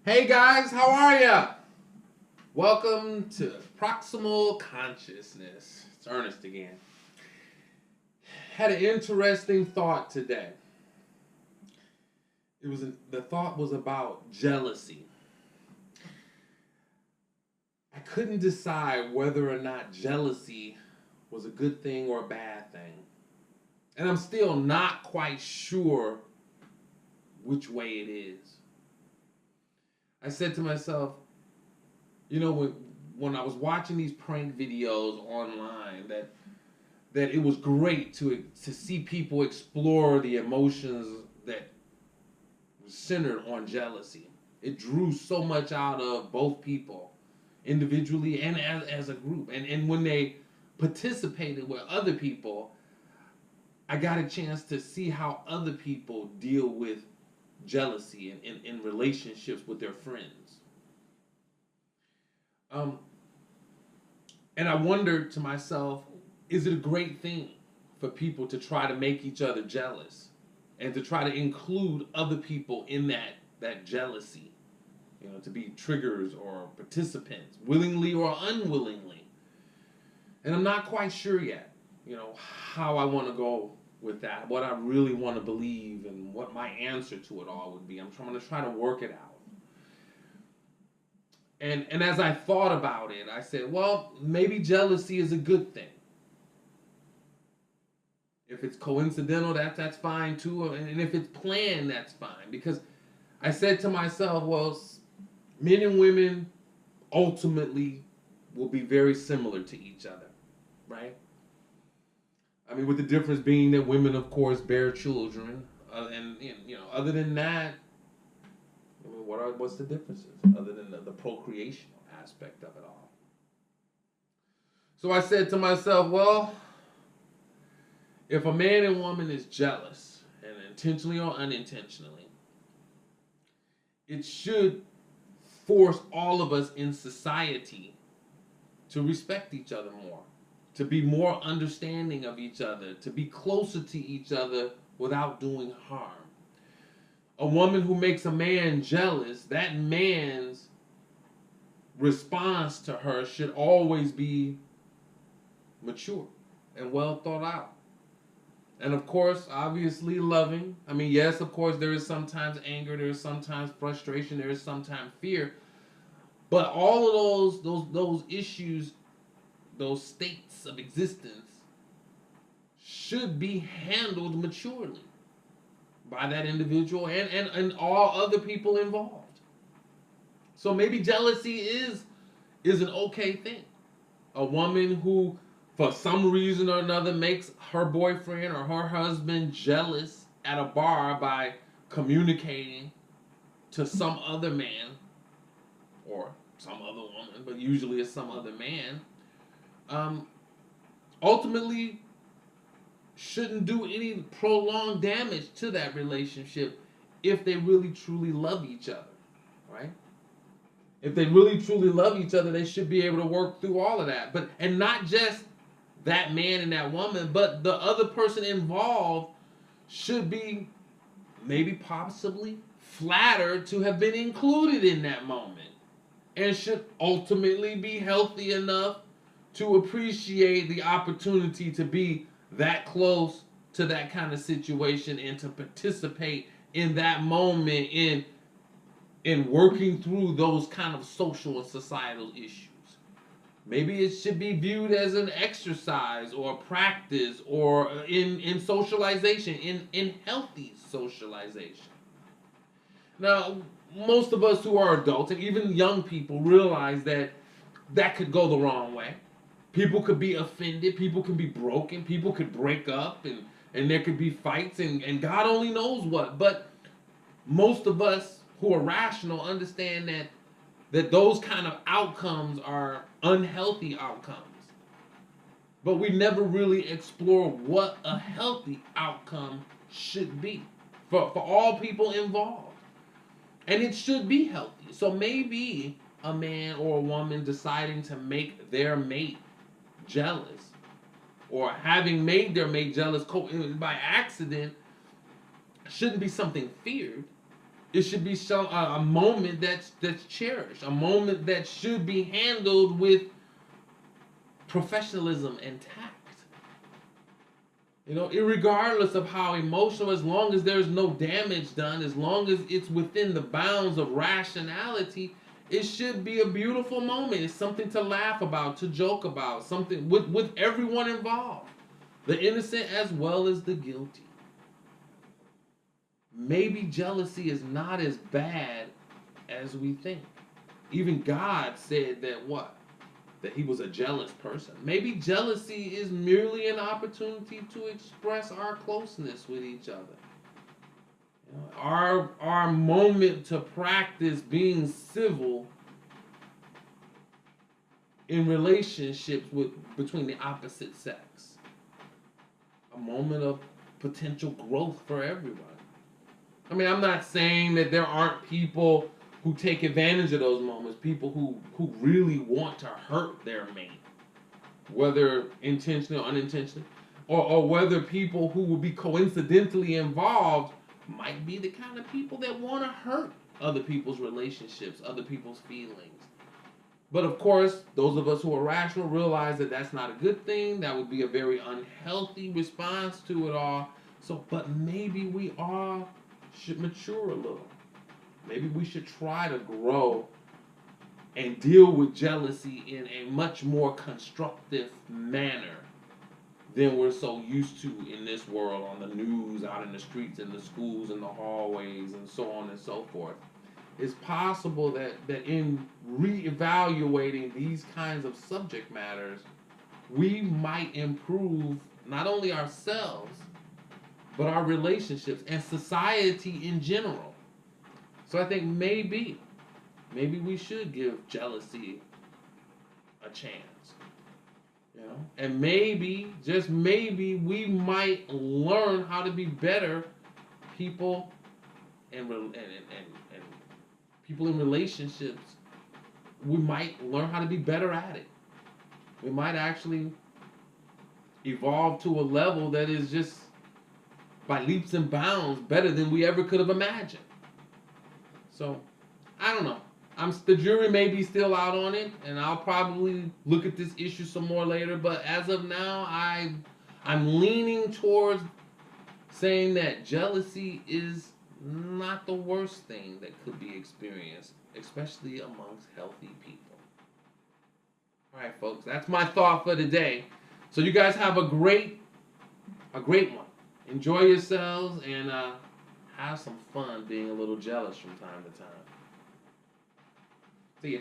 Hey guys, how are ya? Welcome to Proximal Consciousness. It's Ernest again. Had an interesting thought today. The thought was about jealousy. I couldn't decide whether or not jealousy was a good thing or a bad thing. And I'm still not quite sure which way it is. I said to myself, when I was watching these prank videos online, that it was great to see people explore the emotions that was centered on jealousy. It drew so much out of both people, individually and as a group. And when they participated with other people, I got a chance to see how other people deal with jealousy in relationships with their friends. Um, and I wondered to myself, is it a great thing for people to try to make each other jealous and to try to include other people in that jealousy, to be triggers or participants, willingly or unwillingly? And I'm not quite sure yet, how I want to go with that, what I really want to believe, and what my answer to it all would be. I'm trying to work it out. And as I thought about it, I said, well, maybe jealousy is a good thing. If it's coincidental, that's fine too, and if it's planned, that's fine. Because I said to myself, well, men and women ultimately will be very similar to each other, right? I mean, with the difference being that women, of course, bear children, and other than that, I mean, what's the differences other than the procreational aspect of it all? So I said to myself, well, if a man and woman is jealous, and intentionally or unintentionally, it should force all of us in society to respect each other more, to be more understanding of each other, to be closer to each other without doing harm. A woman who makes a man jealous, that man's response to her should always be mature and well thought out. And of course, obviously loving. I mean, yes, of course, there is sometimes anger, there is sometimes frustration, there is sometimes fear. But all of those issues, those states of existence, should be handled maturely by that individual and all other people involved. So maybe jealousy is an okay thing. A woman who, for some reason or another, makes her boyfriend or her husband jealous at a bar by communicating to some other man or some other woman, but usually it's some other man, um, ultimately shouldn't do any prolonged damage to that relationship if they really truly love each other, right? If they really truly love each other, they should be able to work through all of that. But and not just that man and that woman, but the other person involved should be maybe possibly flattered to have been included in that moment and should ultimately be healthy enough to appreciate the opportunity to be that close to that kind of situation and to participate in that moment in working through those kind of social and societal issues. Maybe it should be viewed as an exercise or a practice or in socialization, in healthy socialization. Now, most of us who are adults and even young people realize that could go the wrong way. People could be offended, people can be broken, people could break up, and there could be fights, and God only knows what. But most of us who are rational understand that those kind of outcomes are unhealthy outcomes. But we never really explore what a healthy outcome should be for all people involved. And it should be healthy. So maybe a man or a woman deciding to make their mate jealous or having made their mate jealous by accident shouldn't be something feared. It should be a moment that's cherished, a moment that should be handled with professionalism and tact. Irregardless of how emotional, as long as there's no damage done, as long as it's within the bounds of rationality, it should be a beautiful moment. It's something to laugh about, to joke about, something with everyone involved, the innocent as well as the guilty. Maybe jealousy is not as bad as we think. Even God said that what? That he was a jealous person. Maybe jealousy is merely an opportunity to express our closeness with each other. Our moment to practice being civil in relationships between the opposite sex. A moment of potential growth for everyone. I mean, I'm not saying that there aren't people who take advantage of those moments, people who really want to hurt their mate, whether intentionally or unintentionally, or whether people who will be coincidentally involved might be the kind of people that want to hurt other people's relationships, other people's feelings. But of course, those of us who are rational realize that that's not a good thing. That would be a very unhealthy response to it all. But maybe we all should mature a little. Maybe we should try to grow and deal with jealousy in a much more constructive manner than we're so used to in this world, on the news, out in the streets, in the schools, in the hallways, and so on and so forth. It's possible that in reevaluating these kinds of subject matters, we might improve not only ourselves, but our relationships and society in general. So I think maybe we should give jealousy a chance. And maybe, just maybe, we might learn how to be better people and people in relationships. We might learn how to be better at it. We might actually evolve to a level that is just by leaps and bounds better than we ever could have imagined. So, I don't know. The jury may be still out on it, and I'll probably look at this issue some more later. But as of now, I'm leaning towards saying that jealousy is not the worst thing that could be experienced, especially amongst healthy people. All right, folks, that's my thought for today. So you guys have a great one. Enjoy yourselves and have some fun being a little jealous from time to time. See ya.